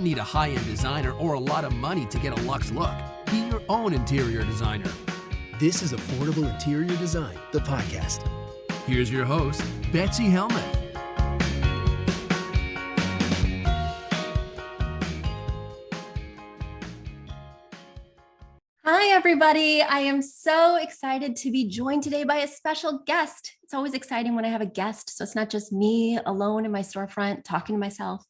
don't need a high-end designer or a lot of money to get a luxe look. Be your own interior designer. This is Affordable Interior Design, the podcast. Here's your host, Betsy Helmuth. Hi, everybody. I am so excited to be joined today by a special guest. It's always exciting when I have a guest, so it's not just me alone in my storefront talking to myself.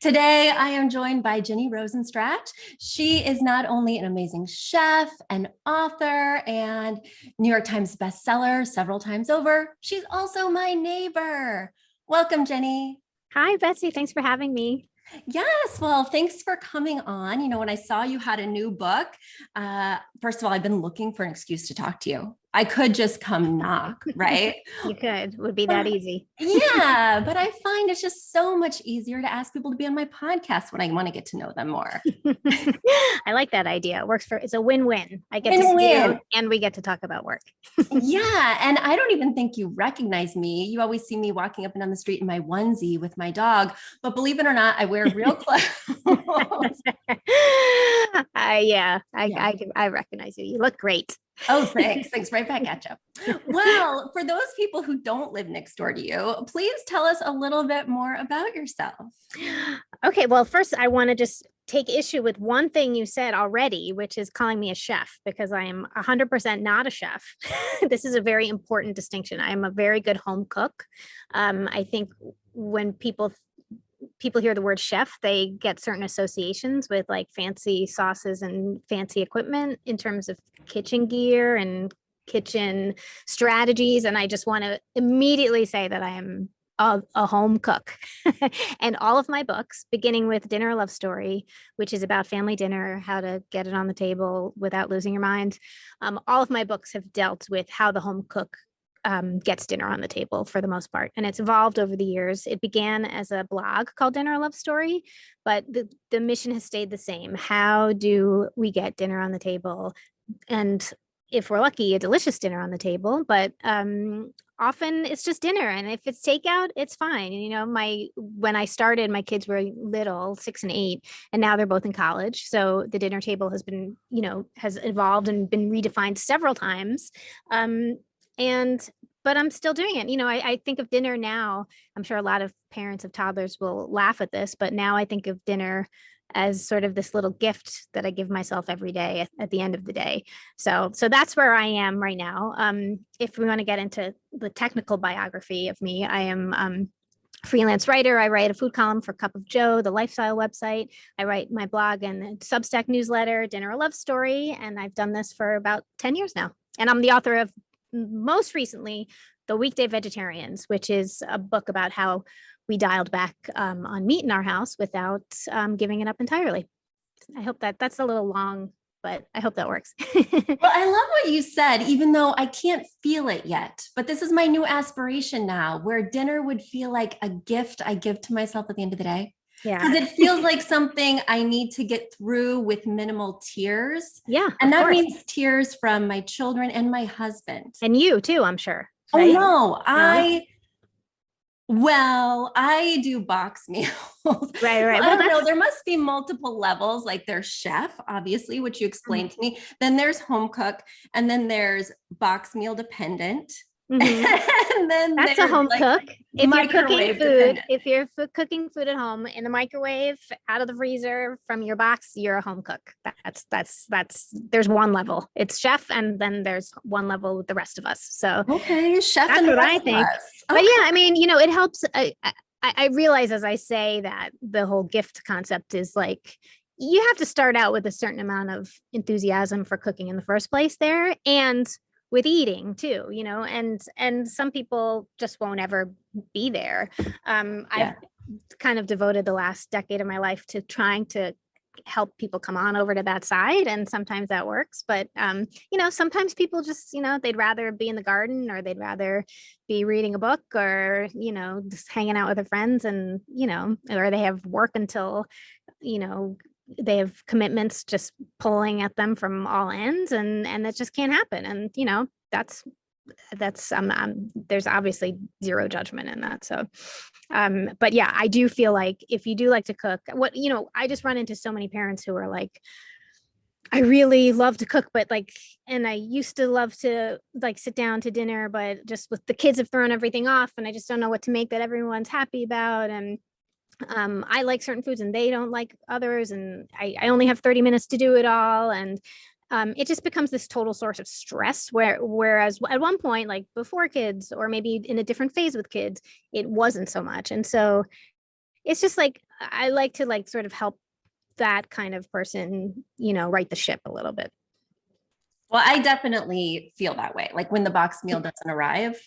Today, I am joined by Jenny Rosenstratch. She is not only an amazing chef, an author, and New York Times bestseller several times over, she's also my neighbor. Welcome, Jenny. Hi, Betsy. Thanks for having me. Yes. Well, thanks for coming on. You know, when I saw you had a new book, first of all, I've been looking for an excuse to talk to you. I could just come knock, right? You could. It would be that easy. Yeah. But I find it's just so much easier to ask people to be on my podcast when I want to get to know them more. I like that idea. It works it's a win-win. I get to see you and we get to talk about work. Yeah. And I don't even think you recognize me. You always see me walking up and down the street in my onesie with my dog. But believe it or not, I wear real clothes. I recognize you. You look great. Oh, thanks. Thanks. Right back at you. Well, for those people who don't live next door to you, please tell us a little bit more about yourself. Okay. Well, first, I want to just take issue with one thing you said already, which is calling me a chef, because I am 100% not a chef. This is a very important distinction. I am a very good home cook. I think when people hear the word chef, they get certain associations with like fancy sauces and fancy equipment in terms of kitchen gear and kitchen strategies. And I just want to immediately say that I am a home cook. And all of my books, beginning with Dinner, a Love Story, which is about family dinner, how to get it on the table without losing your mind. All of my books have dealt with how the home cook gets dinner on the table for the most part. And it's evolved over the years. It began as a blog called Dinner, a Love Story, but the mission has stayed the same. How do we get dinner on the table? And if we're lucky, a delicious dinner on the table, but often it's just dinner. And if it's takeout, it's fine. And, you know, when I started, my kids were little, 6 and 8, and now they're both in college. So the dinner table has been, has evolved and been redefined several times. But I'm still doing it. I think of dinner now. I'm sure a lot of parents of toddlers will laugh at this, but now I think of dinner as sort of this little gift that I give myself every day at the end of the day. So that's where I am right now. If we want to get into the technical biography of me, I am freelance writer. I write a food column for Cup of Joe, the lifestyle website. I write my blog and Substack newsletter, Dinner, a Love Story. And I've done this for about 10 years now. And I'm the author of, most recently, The Weekday Vegetarians, which is a book about how we dialed back on meat in our house without giving it up entirely. I hope that's a little long, but I hope that works. Well, I love what you said, even though I can't feel it yet. But this is my new aspiration now, where dinner would feel like a gift I give to myself at the end of the day. Yeah. Because it feels like something I need to get through with minimal tears. Yeah. And that means tears from my children and my husband. And you too, I'm sure. Right? Oh, no, I do box meals. Right. Well, I don't know. There must be multiple levels. Like there's chef, obviously, which you explained to me. Then there's home cook. And then there's box meal dependent. Mm-hmm. And then that's a home cook. If you're cooking food, dependent. If you're cooking food at home in the microwave, out of the freezer, from your box, you're a home cook. That's there's one level. It's chef, and then there's one level with the rest of us. So okay, chef. That's and what I think. But yeah, I mean, it helps. I realize as I say that the whole gift concept is like, you have to start out with a certain amount of enthusiasm for cooking in the first place there, and with eating too, and some people just won't ever be there. I've kind of devoted the last decade of my life to trying to help people come on over to that side. And sometimes that works, but sometimes people just, they'd rather be in the garden, or they'd rather be reading a book, or, just hanging out with their friends, and, or they have work until, they have commitments just pulling at them from all ends, and that just can't happen. And, that's that's there's obviously zero judgment in that. So but yeah, I do feel like if you do like to cook, I just run into so many parents who are like, I really love to cook, but like, and I used to love to like sit down to dinner, but just with the kids have thrown everything off and I just don't know what to make that everyone's happy about. And I like certain foods and they don't like others. And I only have 30 minutes to do it all. And it just becomes this total source of stress whereas at one point, like before kids, or maybe in a different phase with kids, it wasn't so much. And so it's just like, I like to like sort of help that kind of person, right the ship a little bit. Well, I definitely feel that way. Like when the box meal doesn't arrive,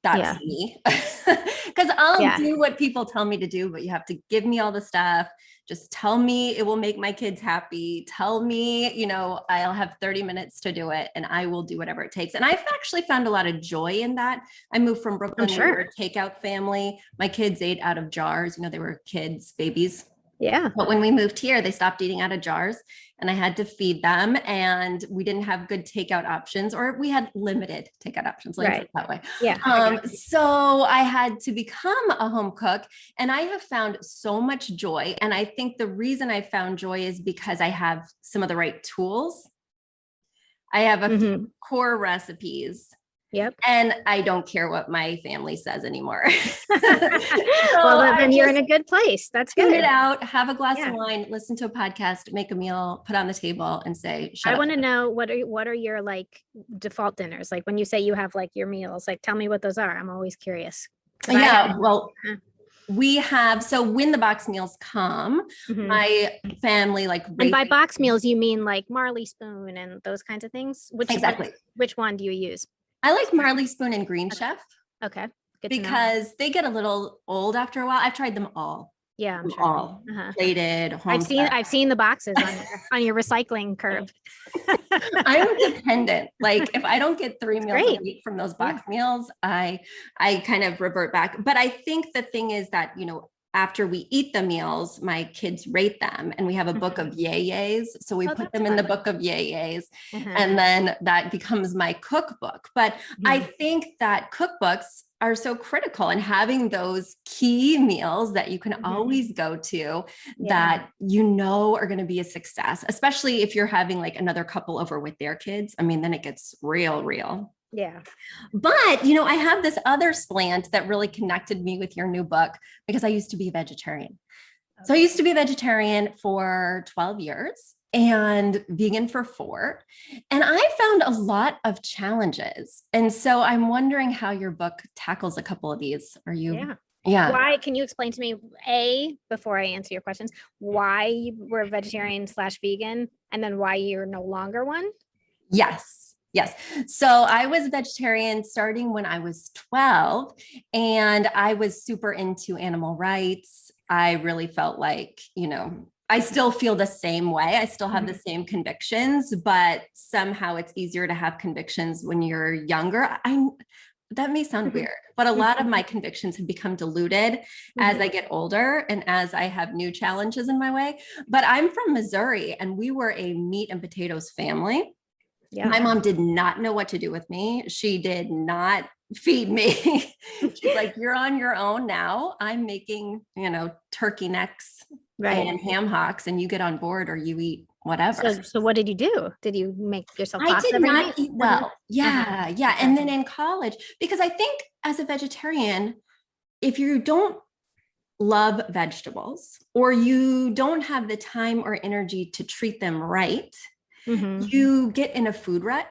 that's me. Because I'll do what people tell me to do, but you have to give me all the stuff. Just tell me it will make my kids happy. Tell me, I'll have 30 minutes to do it and I will do whatever it takes. And I've actually found a lot of joy in that. I moved from Brooklyn. We were a takeout family. My kids ate out of jars. They were kids, babies. Yeah. But when we moved here, they stopped eating out of jars and I had to feed them and we didn't have good takeout options, or we had limited takeout options, like that way. Yeah. So I had to become a home cook and I have found so much joy. And I think the reason I found joy is because I have some of the right tools. I have a few core recipes. Yep. And I don't care what my family says anymore. Well, then you're in a good place. That's good. Tune it out, have a glass of wine, listen to a podcast, make a meal, put on the table and say, shut up. I want to know what are your like default dinners? Like when you say you have like your meals, like tell me what those are. I'm always curious. We have, so when the box meals come, my family and by box meals, you mean like Marley Spoon and those kinds of things? Which one do you use? I like Marley Spoon and Green Chef. Okay. Good because they get a little old after a while. I've tried them all. Yeah, I'm sure. All plated. I've seen the boxes on your recycling curb. I'm dependent. Like if I don't get 3 meals a week from those box meals, I kind of revert back. But I think the thing is that, after we eat the meals, my kids rate them and we have a book of yay-yays. So we put them in the book of yay-yays and then that becomes my cookbook. But I think that cookbooks are so critical and having those key meals that you can always go to that are going to be a success, especially if you're having like another couple over with their kids. I mean, then it gets real. Yeah. But, I have this other slant that really connected me with your new book because I used to be a vegetarian. So I used to be a vegetarian for 12 years and vegan for 4. And I found a lot of challenges. And so I'm wondering how your book tackles a couple of these. Are you? Yeah. Why, can you explain to me, before I answer your questions, why you were a vegetarian / vegan and then why you're no longer one? Yes. So I was a vegetarian starting when I was 12 and I was super into animal rights. I really felt like, I still feel the same way. I still have the same convictions, but somehow it's easier to have convictions when you're younger. That may sound weird, but a lot of my convictions have become diluted as I get older and as I have new challenges in my way. But I'm from Missouri and we were a meat and potatoes family. Yeah. My mom did not know what to do with me. She did not feed me. She's like, you're on your own now. I'm making, turkey necks and ham hocks and you get on board or you eat whatever. So what did you do? Did you make yourself pasta? I did not eat well. Yeah. And then in college, because I think as a vegetarian, if you don't love vegetables or you don't have the time or energy to treat them right, you get in a food rut.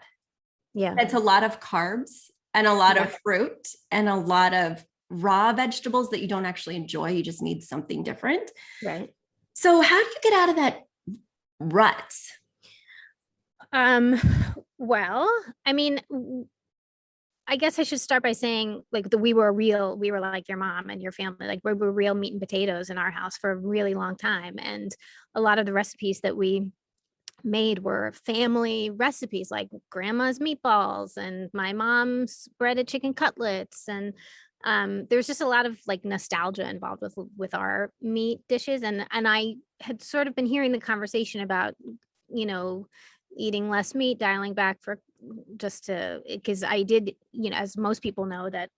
Yeah. That's a lot of carbs and a lot of fruit and a lot of raw vegetables that you don't actually enjoy. You just need something different. Right. So how do you get out of that rut? Well, I mean, I guess I should start by saying like we were like your mom and your family, like we were real meat and potatoes in our house for a really long time. And a lot of the recipes that we made were family recipes like grandma's meatballs and my mom's breaded chicken cutlets. And there's just a lot of like nostalgia involved with our meat dishes. And I had sort of been hearing the conversation about, eating less meat, dialing back for just to, because I did, as most people know, that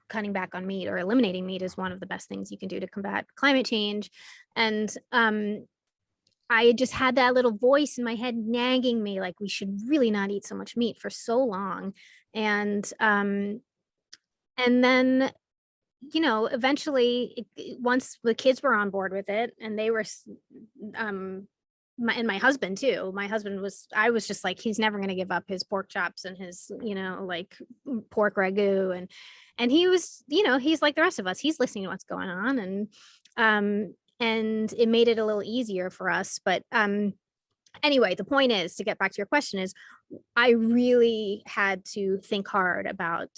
cutting back on meat or eliminating meat is one of the best things you can do to combat climate change. And I just had that little voice in my head nagging me, like, we should really not eat so much meat for so long. And then, eventually, once the kids were on board with it, and they were, my husband too. I was just like, he's never going to give up his pork chops and his, like pork ragu. And he was, he's like the rest of us. He's listening to what's going on. And it made it a little easier for us. But anyway, the point is, to get back to your question, is I really had to think hard about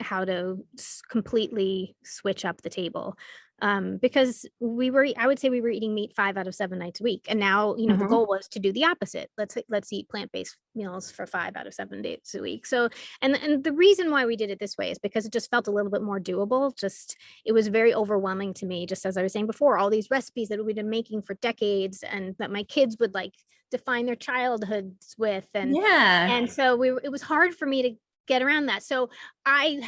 how to completely switch up the table. Because I would say we were eating meat 5 out of 7 nights a week. And now, the goal was to do the opposite. Let's eat plant-based meals for 5 out of 7 days a week. So, and the reason why we did it this way is because it just felt a little bit more doable. It was very overwhelming to me, just as I was saying before, all these recipes that we've been making for decades and that my kids would like define their childhoods with. And so it was hard for me to get around that. So I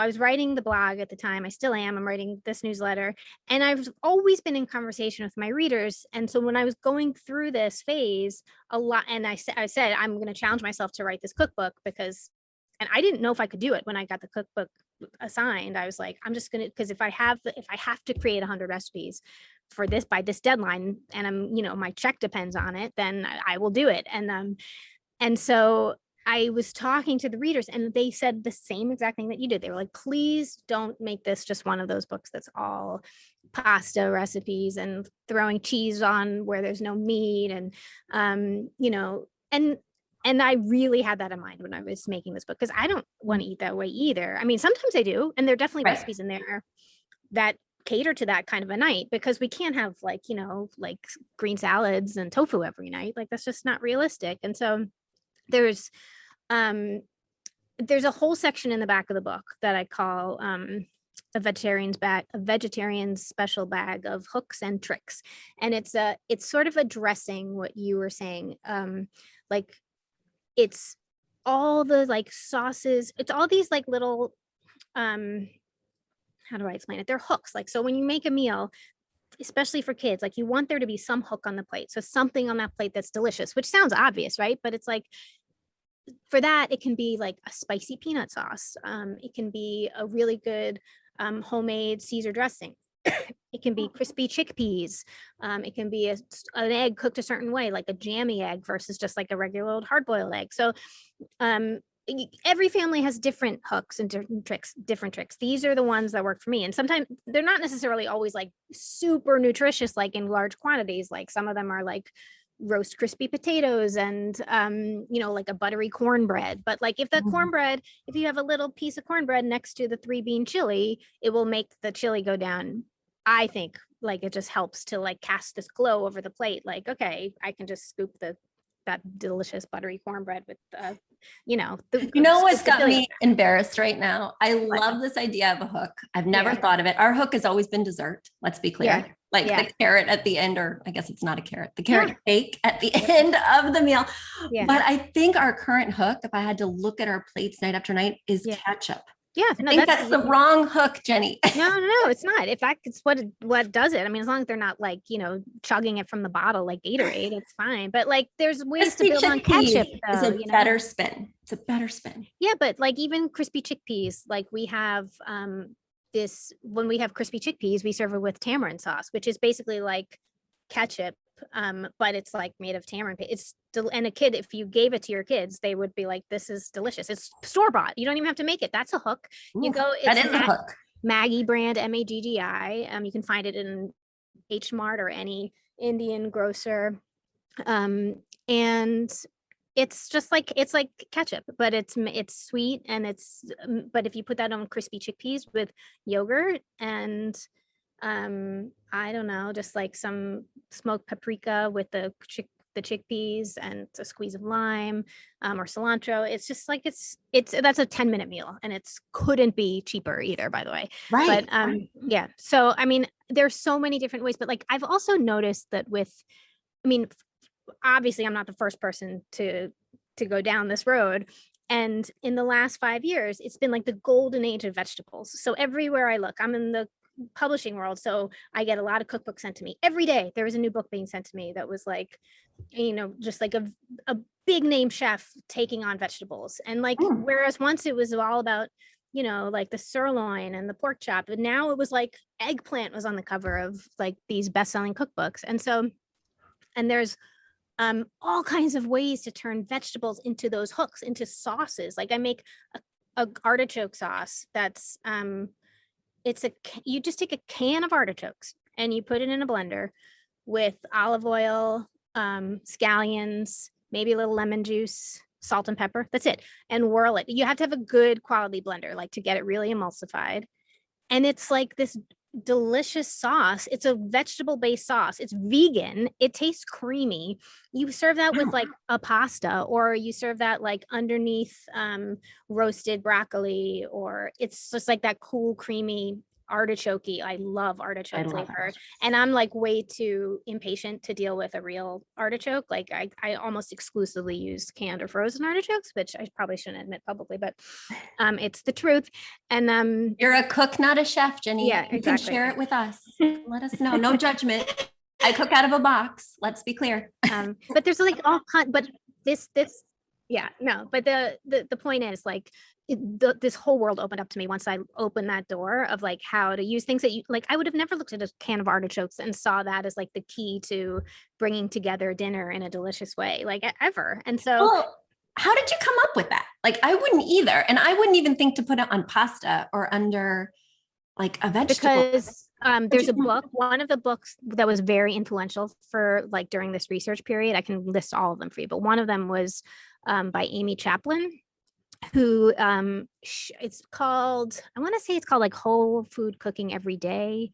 was writing the blog at the time. I still am. I'm writing this newsletter, and I've always been in conversation with my readers. And so when I was going through this phase a lot, and I said, I'm going to challenge myself to write this cookbook, and I didn't know if I could do it when I got the cookbook assigned. I was like, I'm just going to, because if I have to create 100 recipes for this by this deadline, and I'm, my check depends on it, then I will do it. And so I was talking to the readers, and they said the same exact thing that you did. They were like, please don't make this just one of those books that's all pasta recipes and throwing cheese on where there's no meat. And, and I really had that in mind when I was making this book, because I don't want to eat that way either. I mean, sometimes I do. And there are definitely recipes in there that cater to that kind of a night, because we can't have like green salads and tofu every night. Like, that's just not realistic. And so there's a whole section in the back of the book that I call a vegetarian's special bag of hooks and tricks. And it's sort of addressing what you were saying. Like, it's all the like sauces, it's all these like little, how do I explain it? They're hooks. Like, so when you make a meal, especially for kids, like, you want there to be some hook on the plate. So something on that plate that's delicious, which sounds obvious, right? But it's like, for that, it can be like a spicy peanut sauce. It can be a really good homemade Caesar dressing. It can be crispy chickpeas. It can be an egg cooked a certain way, like a jammy egg versus just like a regular old hard-boiled egg. So every family has different hooks and different tricks. These are the ones that work for me. And sometimes they're not necessarily always like super nutritious, like in large quantities. Like, some of them are like roast crispy potatoes and like a buttery cornbread. But like, if you have a little piece of cornbread next to the 3-bean chili, it will make the chili go down. I think like it just helps to like cast this glow over the plate. Like, okay, I can just scoop that delicious buttery cornbread with what's got me embarrassed right now? I love this idea of a hook. I've never thought of it. Our hook has always been dessert. Let's be clear. The carrot at the end, or I guess it's not a carrot, the carrot cake at the end of the meal. But I think our current hook, if I had to look at our plates night after night, is ketchup. Yeah, I think that's the wrong hook, Jenny. No, it's not. In fact, it's what does it. I mean, as long as they're not like, chugging it from the bottle like Gatorade, it's fine. But like, there's ways to build on ketchup. It's a better spin. It's a better spin. Yeah, but like, even crispy chickpeas, like we have when we have crispy chickpeas, we serve it with tamarind sauce, which is basically like ketchup, but it's like made of tamarind paste. And a kid, if you gave it to your kids, they would be like, this is delicious. It's store-bought. You don't even have to make it. That's a hook. Ooh, that is a hook. Maggie brand, Maggi. You can find it in H Mart or any Indian grocer. And it's just like, it's like ketchup, but it's sweet, and but if you put that on crispy chickpeas with yogurt and I don't know, just like some smoked paprika with the chickpeas and a squeeze of lime or cilantro, it's just like, that's a 10-minute meal, and it's couldn't be cheaper either, by the way. Right. But yeah, so I mean, there's so many different ways, but like, I've also noticed that obviously I'm not the first person to go down this road. And in the last 5 years, it's been like the golden age of vegetables. So everywhere I look, I'm in the publishing world. So I get a lot of cookbooks sent to me every day. There was a new book being sent to me that was like, just like a big name chef taking on vegetables. And like, whereas once it was all about, like the sirloin and the pork chop, but now it was like eggplant was on the cover of like these best-selling cookbooks. And so, and there's all kinds of ways to turn vegetables into those hooks, into sauces. Like I make a artichoke sauce that's you just take a can of artichokes and you put it in a blender with olive oil, scallions, maybe a little lemon juice, salt and pepper. That's it. And whirl it. You have to have a good quality blender, like to get it really emulsified. And it's like this delicious sauce. It's a vegetable based sauce. It's vegan. It tastes creamy. You serve that with like a pasta, or you serve that like underneath roasted broccoli, or it's just like that cool, creamy artichoke. I love artichoke flavor. And I'm like way too impatient to deal with a real artichoke. Like I almost exclusively use canned or frozen artichokes, which I probably shouldn't admit publicly, but it's the truth. And you're a cook, not a chef, Jenny. Yeah, exactly. You can share it with us. Let us know. No judgment. I cook out of a box. Let's be clear. But there's like all kind, but this yeah, no, but the point is like this whole world opened up to me once I opened that door of like how to use things that you like. I would have never looked at a can of artichokes and saw that as like the key to bringing together dinner in a delicious way, like ever. And so how did you come up with that? Like I wouldn't either. And I wouldn't even think to put it on pasta or under like a vegetable. Because there's a book, one of the books that was very influential for like during this research period. I can list all of them for you, but one of them was by Amy Chaplin, who it's called, I want to say it's called like Whole Food Cooking Every Day.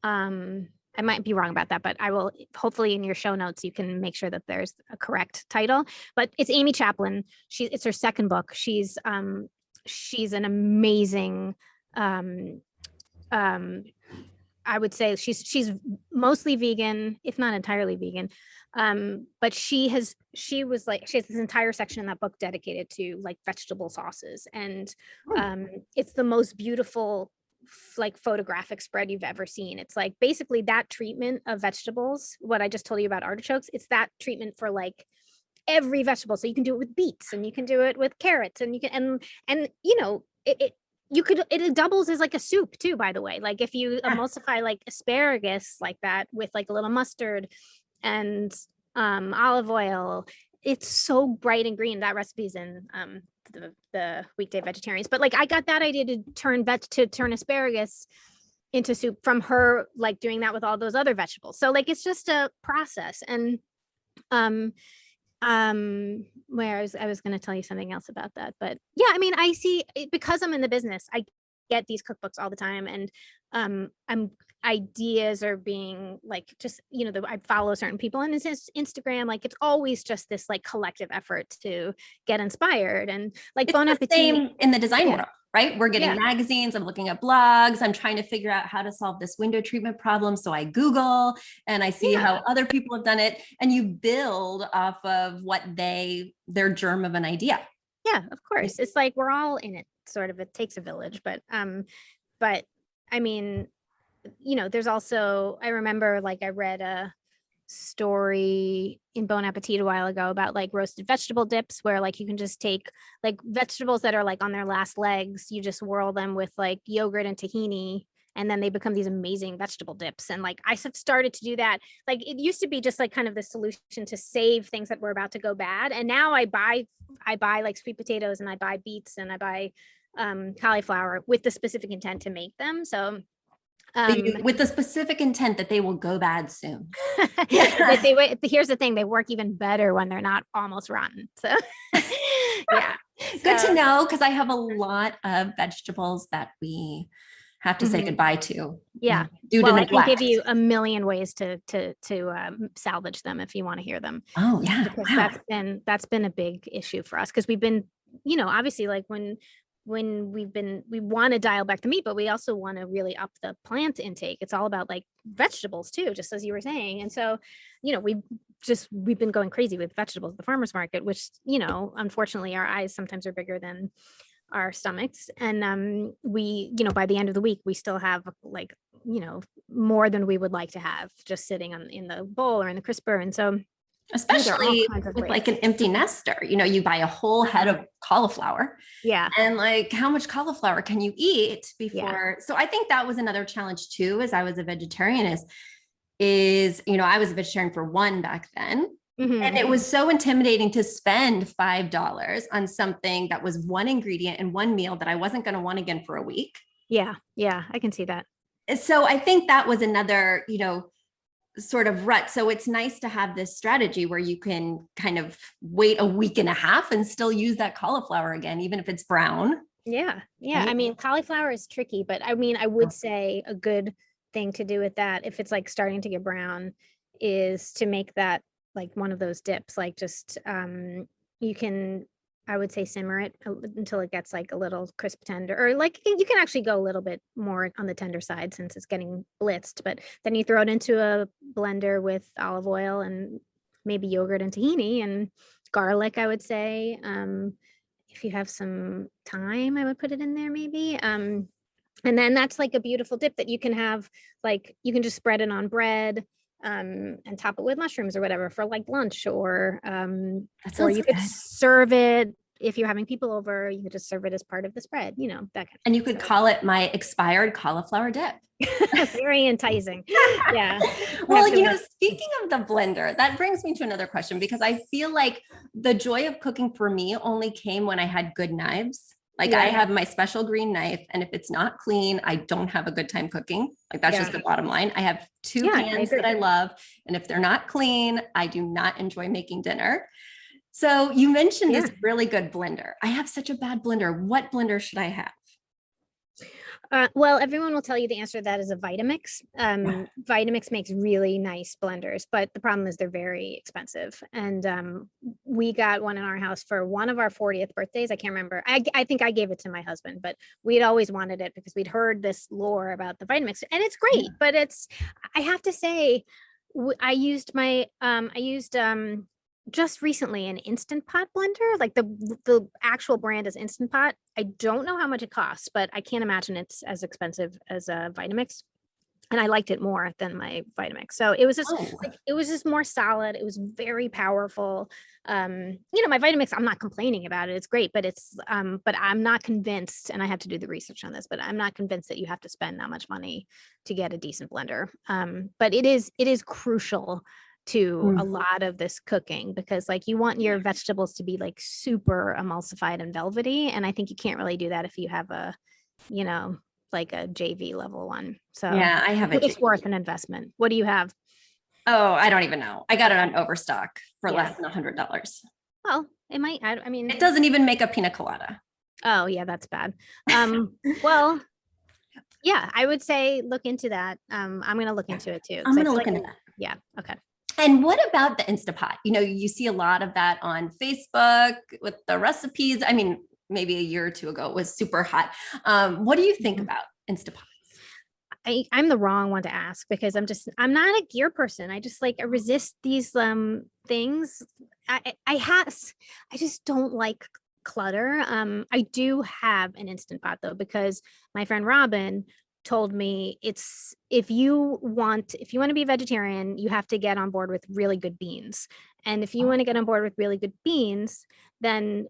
I might be wrong about that, but I will, hopefully in your show notes, you can make sure that there's a correct title, but it's Amy Chaplin. It's her second book. She's an amazing, I would say she's mostly vegan, if not entirely vegan. But she has this entire section in that book dedicated to like vegetable sauces. And it's the most beautiful like photographic spread you've ever seen. It's like basically that treatment of vegetables, what I just told you about artichokes, it's that treatment for like every vegetable. So you can do it with beets and you can do it with carrots and you can, and it doubles as like a soup too, by the way. Like if you emulsify like asparagus like that with like a little mustard and olive oil, it's so bright and green. That recipe's in the Weekday Vegetarians. But like I got that idea to turn asparagus into soup from her, like doing that with all those other vegetables. So like it's just a process. And where I was going to tell you something else about that, but yeah, I mean, I see, because I'm in the business, I get these cookbooks all the time, and ideas are being like, just, I follow certain people on Instagram, like it's always just this like collective effort to get inspired. And like Bon Appetit, same in the design world, right? We're getting magazines, I'm looking at blogs, I'm trying to figure out how to solve this window treatment problem. So I Google and I see how other people have done it, and you build off of their germ of an idea. Yeah, of course. It's like we're all in it, sort of. It takes a village, but I mean, there's also, I remember like I read a story in Bon Appetit a while ago about like roasted vegetable dips, where like you can just take like vegetables that are like on their last legs, you just whirl them with like yogurt and tahini, and then they become these amazing vegetable dips. And like I started to do that. Like it used to be just like kind of the solution to save things that were about to go bad, and now I buy like sweet potatoes and I buy beets and I buy cauliflower with the specific intent to make them. So with the specific intent that they will go bad soon. Here's the thing, they work even better when they're not almost rotten. So yeah. Good to know, because I have a lot of vegetables that we have to say goodbye to. Yeah. I can give you a million ways to salvage them if you want to hear them. Oh yeah. Because that's been a big issue for us, because we've been, obviously like when we want to dial back the meat, but we also want to really up the plant intake. It's all about like vegetables too, just as you were saying. And so, we've been going crazy with vegetables at the farmer's market, which, unfortunately our eyes sometimes are bigger than our stomachs. And we, by the end of the week, we still have like, more than we would like to have just sitting in the bowl or in the crisper. And so especially with like an empty nester, you buy a whole head of cauliflower. Yeah. And like, how much cauliflower can you eat before? Yeah. So I think that was another challenge too, as I was a vegetarian is, I was a vegetarian for one back then. Mm-hmm. And it was so intimidating to spend $5 on something that was one ingredient in one meal that I wasn't going to want again for a week. Yeah. Yeah. I can see that. So I think that was another, sort of rut. So it's nice to have this strategy where you can kind of wait a week and a half and still use that cauliflower again, even if it's brown. Yeah. Yeah. Right? I mean, cauliflower is tricky, but I mean, I would say a good thing to do with that, if it's like starting to get brown, is to make that like one of those dips, like just, you can, I would say simmer it until it gets like a little crisp tender, or like you can actually go a little bit more on the tender side since it's getting blitzed, but then you throw it into a blender with olive oil and maybe yogurt and tahini and garlic, I would say. If you have some thyme, I would put it in there maybe. And then that's like a beautiful dip that you can have, like you can just spread it on bread and top it with mushrooms or whatever for like lunch, or you could serve it if you're having people over. You could just serve it as part of the spread, that kind of and you could call it my expired cauliflower dip. Very enticing. Yeah. Well, speaking of the blender, that brings me to another question, because I feel like the joy of cooking for me only came when I had good knives. Like I have my special green knife, and if it's not clean, I don't have a good time cooking. Like that's just the bottom line. I have two pans that I love, and if they're not clean, I do not enjoy making dinner. So you mentioned this really good blender. I have such a bad blender. What blender should I have? Well, everyone will tell you the answer to that is a Vitamix. Vitamix makes really nice blenders, but the problem is they're very expensive. And we got one in our house for one of our 40th birthdays. I can't remember. I think I gave it to my husband, but we'd always wanted it because we'd heard this lore about the Vitamix, and it's great. But I have to say, I used just recently an Instant Pot blender, like the actual brand is Instant Pot. I don't know how much it costs, but I can't imagine it's as expensive as a Vitamix. And I liked it more than my Vitamix. So it was just more solid. It was very powerful. My Vitamix, I'm not complaining about it. It's great, but but I'm not convinced, and I had to do the research on this, but I'm not convinced that you have to spend that much money to get a decent blender. But it is crucial to a lot of this cooking, because like you want your vegetables to be like super emulsified and velvety. And I think you can't really do that if you have a, like a JV level one. So yeah, I have it's worth an investment. What do you have? Oh, I don't even know. I got it on Overstock for less than $100. Well, it might, I mean, it doesn't even make a pina colada. Oh yeah, that's bad. Well, yeah, I would say look into that. I'm going to look into it too. I'm going to look into that. Yeah. Okay. And what about the Instapot? You see a lot of that on Facebook with the recipes. I mean, maybe a year or two ago it was super hot. What do you think about Instapot? I'm the wrong one to ask, because I'm not a gear person. I just I resist these things. I just don't like clutter. I do have an Instant Pot though, because my friend Robin told me if you want to be a vegetarian, you have to get on board with really good beans. And if you want to get on board with really good beans, then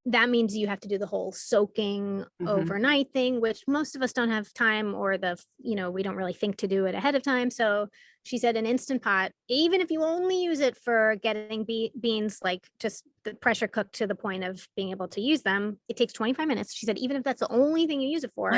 that means you have to do the whole soaking overnight thing, which most of us don't have time, or we don't really think to do it ahead of time. So she said an Instant Pot, even if you only use it for getting beans, like just the pressure cooked to the point of being able to use them, it takes 25 minutes. She said, even if that's the only thing you use it for,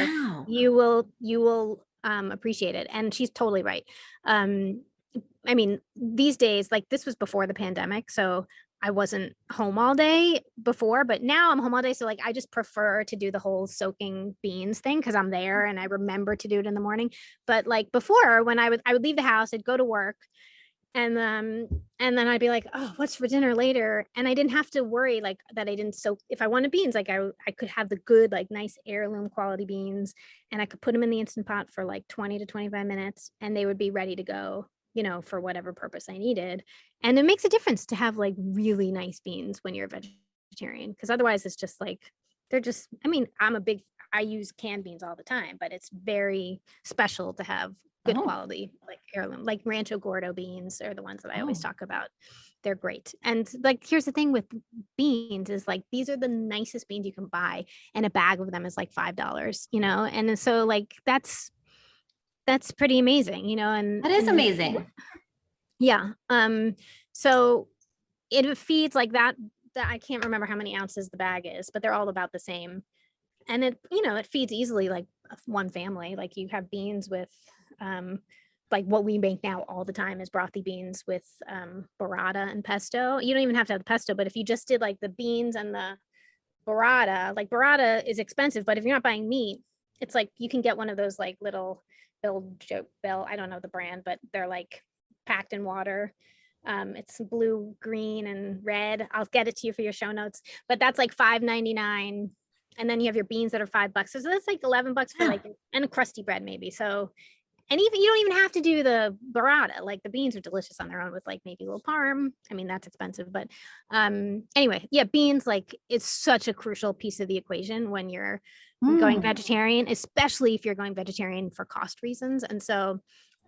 you will appreciate it. And she's totally right. I mean, these days, like this was before the pandemic, so I wasn't home all day before, but now I'm home all day. So like, I just prefer to do the whole soaking beans thing, because I'm there and I remember to do it in the morning. But like before, when I would leave the house, I'd go to work, And then I'd be like, oh, what's for dinner later? And I didn't have to worry like that. I didn't soak, if I wanted beans, like I could have the good, like nice heirloom quality beans, and I could put them in the Instant Pot for like 20 to 25 minutes and they would be ready to go, for whatever purpose I needed. And it makes a difference to have like really nice beans when you're a vegetarian, because otherwise it's just like, they're just, I mean, I use canned beans all the time, but it's very special to have good quality, like heirloom, like Rancho Gordo beans are the ones that I always talk about. They're great. And like, here's the thing with beans is like, these are the nicest beans you can buy, and a bag of them is like $5, And so like, that's pretty amazing, and That is amazing. yeah. So it feeds like that I can't remember how many ounces the bag is, but they're all about the same. And it feeds easily like one family. Like you have beans with like what we make now all the time is brothy beans with burrata and pesto. You don't even have to have the pesto, but if you just did like the beans and the burrata, like burrata is expensive, but if you're not buying meat, it's like you can get one of those like little Bill, I don't know the brand, but they're like packed in water. It's blue, green, and red. I'll get it to you for your show notes, but that's like $5.99. And then you have your beans that are $5. So that's like $11 for like, and a crusty bread maybe. So, and even, you don't even have to do the burrata. Like the beans are delicious on their own with like maybe a little parm. I mean, that's expensive, but anyway, yeah, beans, like it's such a crucial piece of the equation when you're going vegetarian, especially if you're going vegetarian for cost reasons. And so,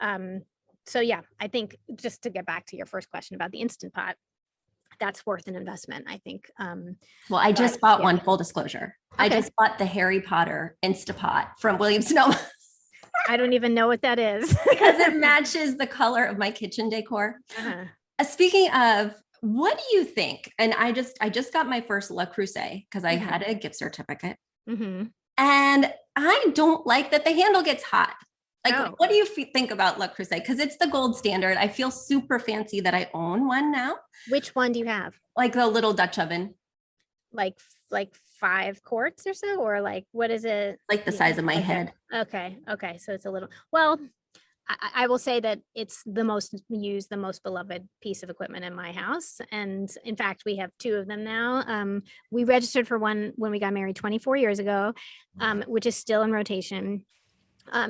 yeah, I think just to get back to your first question about the Instant Pot, that's worth an investment, I think. Well, I just bought one, full disclosure. Okay. I just bought the Harry Potter Instapot from Williams-Sonoma. I don't even know what that is. Because it matches the color of my kitchen decor. Speaking of, what do you think? And I just got my first Le Creuset because I had a gift certificate. And I don't like that the handle gets hot. Like, what do you think about Le Creuset? Because it's the gold standard. I feel super fancy that I own one now. Which one do you have? Like the little Dutch oven. Like 5 quarts or so, or like, what is it? Like the size of my head. Okay. So it's a little, well, I will say that it's the most used, the most beloved piece of equipment in my house. And in fact, we have 2 of them now. We registered for one when we got married 24 years ago, which is still in rotation.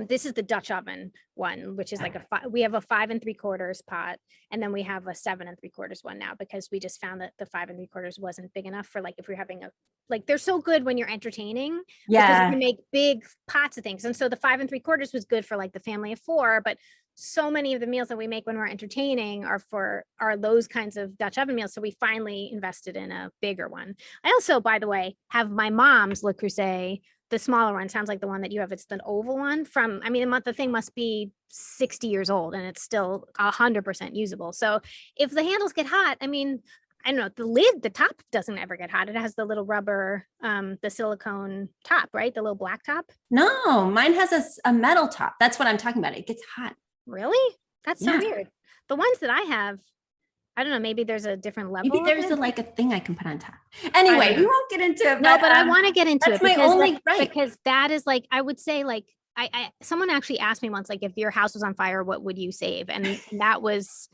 This is the Dutch oven one, which is like we have a 5 3/4 pot, and then we have a 7 3/4 one now, because we just found that the 5 3/4 wasn't big enough for like, if you're having they're so good when you're entertaining, because you can make big pots of things. And so the 5 3/4 was good for like the family of 4, but so many of the meals that we make when we're entertaining are those kinds of Dutch oven meals. So we finally invested in a bigger one. I also, by the way, have my mom's Le Creuset. The smaller one sounds like the one that you have. It's the oval one the thing must be 60 years old and it's still 100% usable. So if the handles get hot, I mean, I don't know, the top doesn't ever get hot. It has the little rubber, the silicone top, right? The little black top. No, mine has a metal top. That's what I'm talking about. It gets hot. Really? That's so weird. The ones that I have, I don't know, maybe there's a different level. Maybe there's a thing I can put on top. Anyway, we won't get into it. No, but I want to get into it because right. Because that is like, I would say like, someone actually asked me once, like, if your house was on fire, what would you save? And that was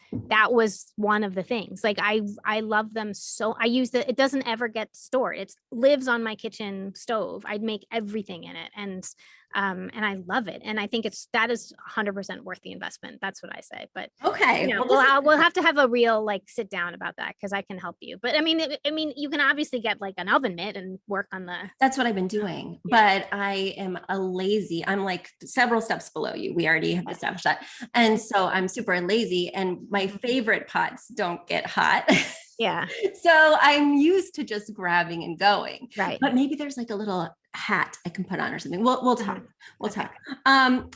one of the things. Like, I love them. So I use it doesn't ever get stored. It lives on my kitchen stove. I'd make everything in it. And I love it. And I think that is 100% worth the investment. That's what I say. But okay, we'll have to have a real like sit down about that, because I can help you. But I mean, you can obviously get like an oven mitt and work on the. That's what I've been doing, but I am lazy. I'm like several steps below you. We already have established that, and so I'm super lazy. And my favorite pots don't get hot. Yeah. So I'm used to just grabbing and going. Right. But maybe there's like a little hat I can put on or something. We'll talk. We'll talk.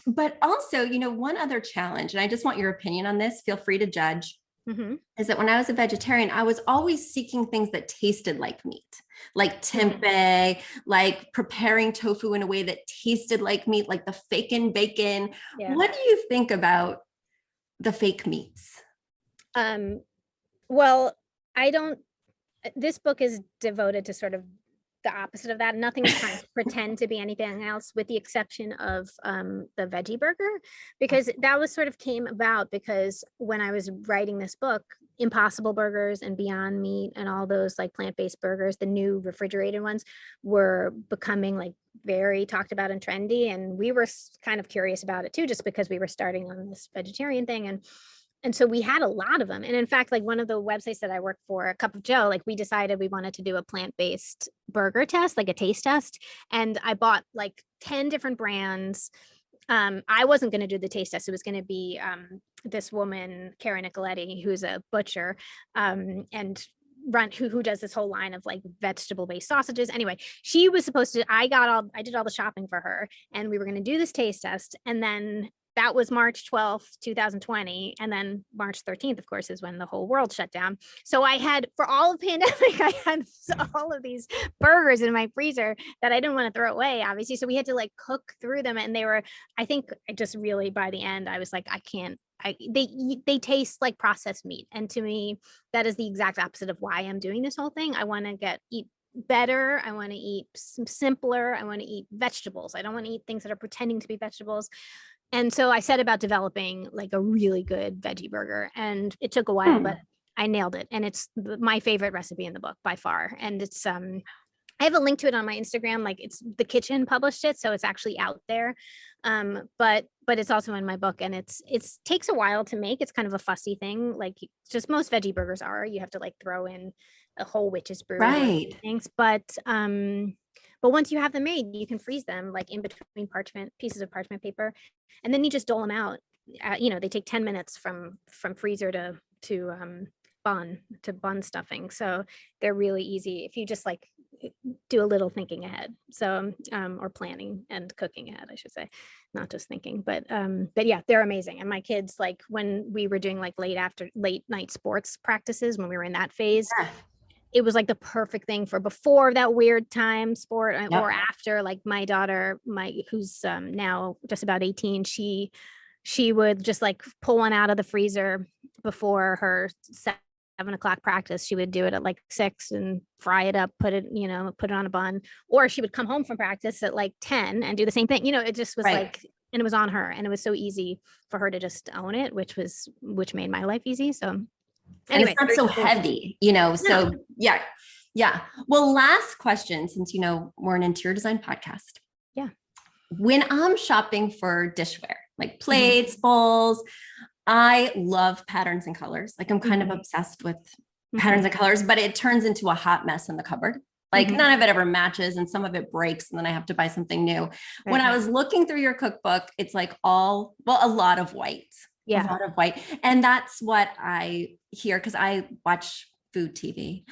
But also, one other challenge, and I just want your opinion on this, feel free to judge, is that when I was a vegetarian, I was always seeking things that tasted like meat, like tempeh, like preparing tofu in a way that tasted like meat, like the fake bacon. Yeah. What do you think about the fake meats? Well, this book is devoted to sort of the opposite of that. Nothing is trying to pretend to be anything else, with the exception of the veggie burger, because that was sort of came about because when I was writing this book, Impossible Burgers and Beyond Meat and all those like plant-based burgers, the new refrigerated ones, were becoming like very talked about and trendy. And we were kind of curious about it too, just because we were starting on this vegetarian thing. And so we had a lot of them. And in fact, like one of the websites that I work for, Cup of Joe, like we decided we wanted to do a plant-based burger test, like a taste test. And I bought like 10 different brands. I wasn't going to do the taste test. It was going to be this woman, Cara Nicoletti, who's a butcher, and who does this whole line of like vegetable-based sausages. Anyway, she was supposed to, I did all the shopping for her, and we were going to do this taste test. And then that was March 12th, 2020. And then March 13th, of course, is when the whole world shut down. So I had, for all of pandemic, I had all of these burgers in my freezer that I didn't want to throw away, obviously. So we had to like cook through them. And they were, I think I just really, by the end, I was like, they taste like processed meat. And to me, that is the exact opposite of why I'm doing this whole thing. I want to eat better. I want to eat simpler. I want to eat vegetables. I don't want to eat things that are pretending to be vegetables. And so I set about developing like a really good veggie burger, and it took a while, but I nailed it. And it's my favorite recipe in the book by far. And it's, I have a link to it on my Instagram. Like it's The Kitchen published it, so it's actually out there. But it's also in my book, and it's takes a while to make. It's kind of a fussy thing. Like just most veggie burgers are, you have to like throw in a whole witch's brew, Right? Things, but once you have them made, you can freeze them like in between pieces of parchment paper, and then you just dole them out. They take 10 minutes from freezer to bun stuffing. So they're really easy if you just like do a little thinking ahead. So or planning and cooking ahead, I should say, not just thinking. But yeah, they're amazing. And my kids, like when we were doing like late night sports practices, when we were in that phase, it was like the perfect thing for before that weird time sport or after. Like my daughter, who's now just about 18, she would just like pull one out of the freezer before her 7:00 practice. She would do it at like 6 and fry it up, put it on a bun, or she would come home from practice at like 10 and do the same thing. It just was like, and it was on her, and it was so easy for her to just own it, which made my life easy. So anyway, and it's not so heavy, so yeah. Well, last question, since, we're an interior design podcast. Yeah. When I'm shopping for dishware, like plates, bowls, I love patterns and colors. Like I'm kind of obsessed with patterns and colors, but it turns into a hot mess in the cupboard. Like none of it ever matches, and some of it breaks, and then I have to buy something new. When I was looking through your cookbook, it's like a lot of white. A lot of white. And that's what I hear, because I watch food TV,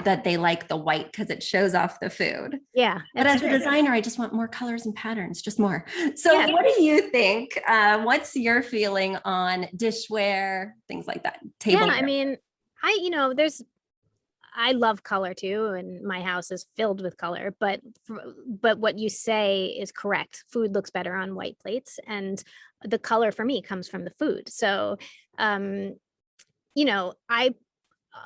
that they like the white because it shows off the food. Yeah. But as a designer, I just want more colors and patterns, just more. So what do you think? What's your feeling on dishware, things like that? Tableware? I mean, I love color too, and my house is filled with color, but what you say is correct. Food looks better on white plates, and the color for me comes from the food. So,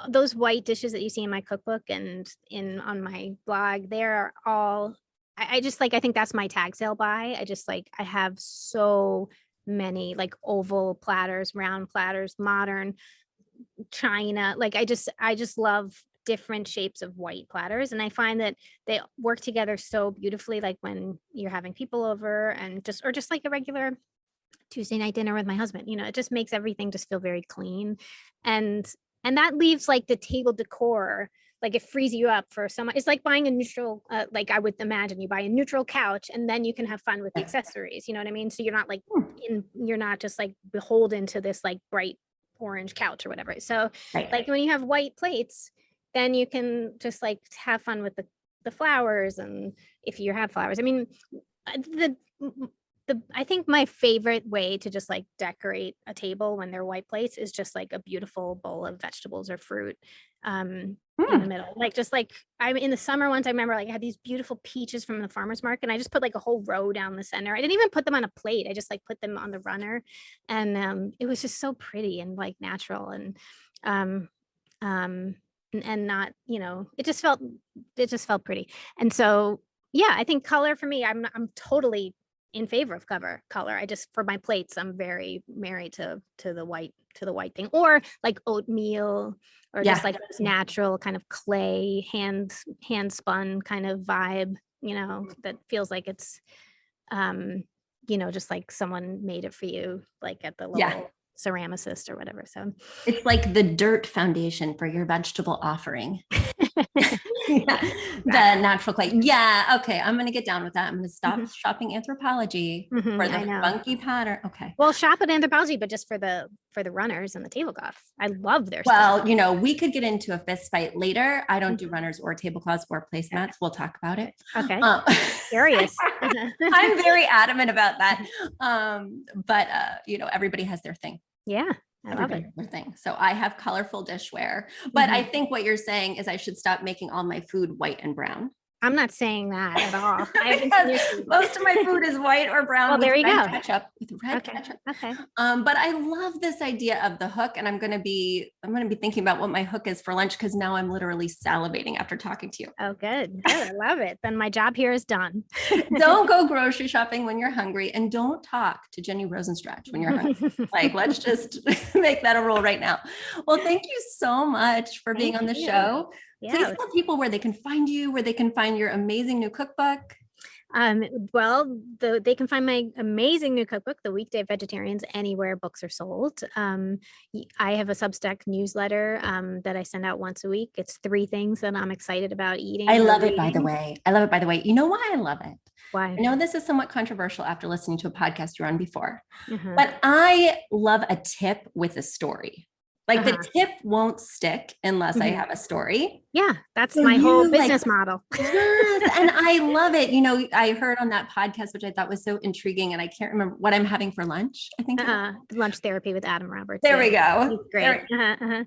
those white dishes that you see in my cookbook and on my blog, they're all, I just like, I think that's my tag sale buy. I have so many like oval platters, round platters, modern, china. Like I just love different shapes of white platters, and I find that they work together so beautifully, like when you're having people over and just like a regular Tuesday night dinner with my husband. It just makes everything just feel very clean, and that leaves like the table decor, like it frees you up for someone. It's like buying a neutral, like I would imagine you buy a neutral couch, and then you can have fun with the accessories, you know what I mean? So you're not like you're not just like beholden to this like bright orange couch or whatever. So like when you have white plates, then you can just like have fun with the flowers. And if you have flowers, I mean, I think my favorite way to just like decorate a table when they're white plates is just like a beautiful bowl of vegetables or fruit in the middle. Like just like I'm in the summer ones, I remember like I had these beautiful peaches from the farmer's market, and I just put like a whole row down the center. I didn't even put them on a plate. I just like put them on the runner, and it was just so pretty and like natural. And and not, it just felt pretty. And so, yeah, I think color for me, I'm totally in favor of color. I just, for my plates, I'm very married to the white thing, or like oatmeal, or just like this natural kind of clay hand spun kind of vibe, that feels like it's just like someone made it for you, like at the local ceramicist or whatever. So it's like the dirt foundation for your vegetable offering. The natural clay. Yeah. Okay. I'm going to get down with that. I'm going to stop shopping Anthropology for the funky pattern. Okay. Well, shop at Anthropology, but just for the runners and the tablecloths. I love their stuff. Well, we could get into a fist fight later. I don't do runners or tablecloths or placemats. We'll talk about it. Okay. Curious. I'm very adamant about that. But everybody has their thing. Yeah. I love it. Thing. So I have colorful dishware, but I think what you're saying is I should stop making all my food white and brown. I'm not saying that at all. Most of my food is white or brown. Well, there you go. Ketchup, with red ketchup. Okay. But I love this idea of the hook, and I'm going to be thinking about what my hook is for lunch, because now I'm literally salivating after talking to you. Oh, good. I love it. Then my job here is done. Don't go grocery shopping when you're hungry, and don't talk to Jenny Rosenstratch when you're hungry. Like, let's just make that a rule right now. Well, thank you so much for being on the show. Yeah. Please tell people where they can find you, where they can find your amazing new cookbook. Well, they can find my amazing new cookbook, The Weekday Vegetarians, anywhere books are sold. I have a Substack newsletter that I send out once a week. It's 3 things that I'm excited about eating. I love it, by the way. You know why I love it? Why? I know this is somewhat controversial after listening to a podcast you're on before, but I love a tip with a story. Like the tip won't stick unless I have a story. Yeah, that's my whole business model. Yes, and I love it. I heard on that podcast, which I thought was so intriguing, and I can't remember what I'm having for lunch. I think lunch therapy with Adam Roberts. There we go. Great.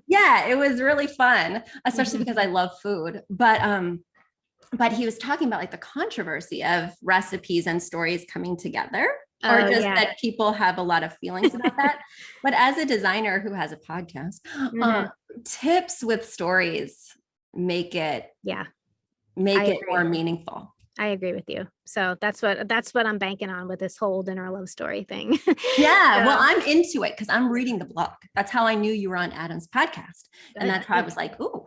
Yeah, it was really fun, especially because I love food. But he was talking about like the controversy of recipes and stories coming together. Or that people have a lot of feelings about that. But as a designer who has a podcast, tips with stories make it more meaningful. I agree with you. So that's what I'm banking on with this whole dinner love story thing. Yeah. Well, I'm into it because I'm reading the blog. That's how I knew you were on Adam's podcast. Good. And that's how I was like, ooh,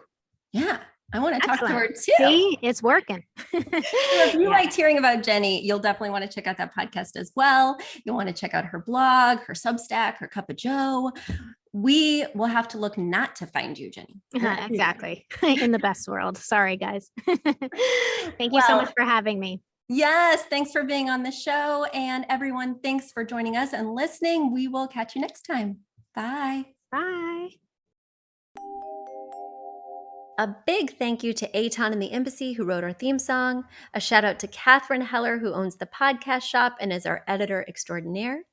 yeah. I want to talk to her too. See, it's working. So if you liked hearing about Jenny, you'll definitely want to check out that podcast as well. You'll want to check out her blog, her Substack, her Cup of Joe. We will have to look not to find you, Jenny. Exactly. In the best world. Sorry, guys. Thank you so much for having me. Yes. Thanks for being on the show. And everyone, thanks for joining us and listening. We will catch you next time. Bye. Bye. A big thank you to Aton and the Embassy, who wrote our theme song. A shout out to Catherine Heller, who owns the podcast shop and is our editor extraordinaire.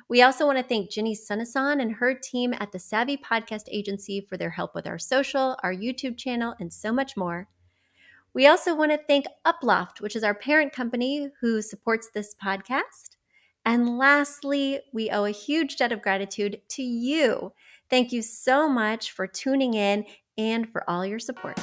We also want to thank Ginny Sunasan and her team at the Savvy Podcast Agency for their help with our social, our YouTube channel, and so much more. We also want to thank Uploft, which is our parent company who supports this podcast. And lastly, we owe a huge debt of gratitude to you. Thank you so much for tuning in and for all your support.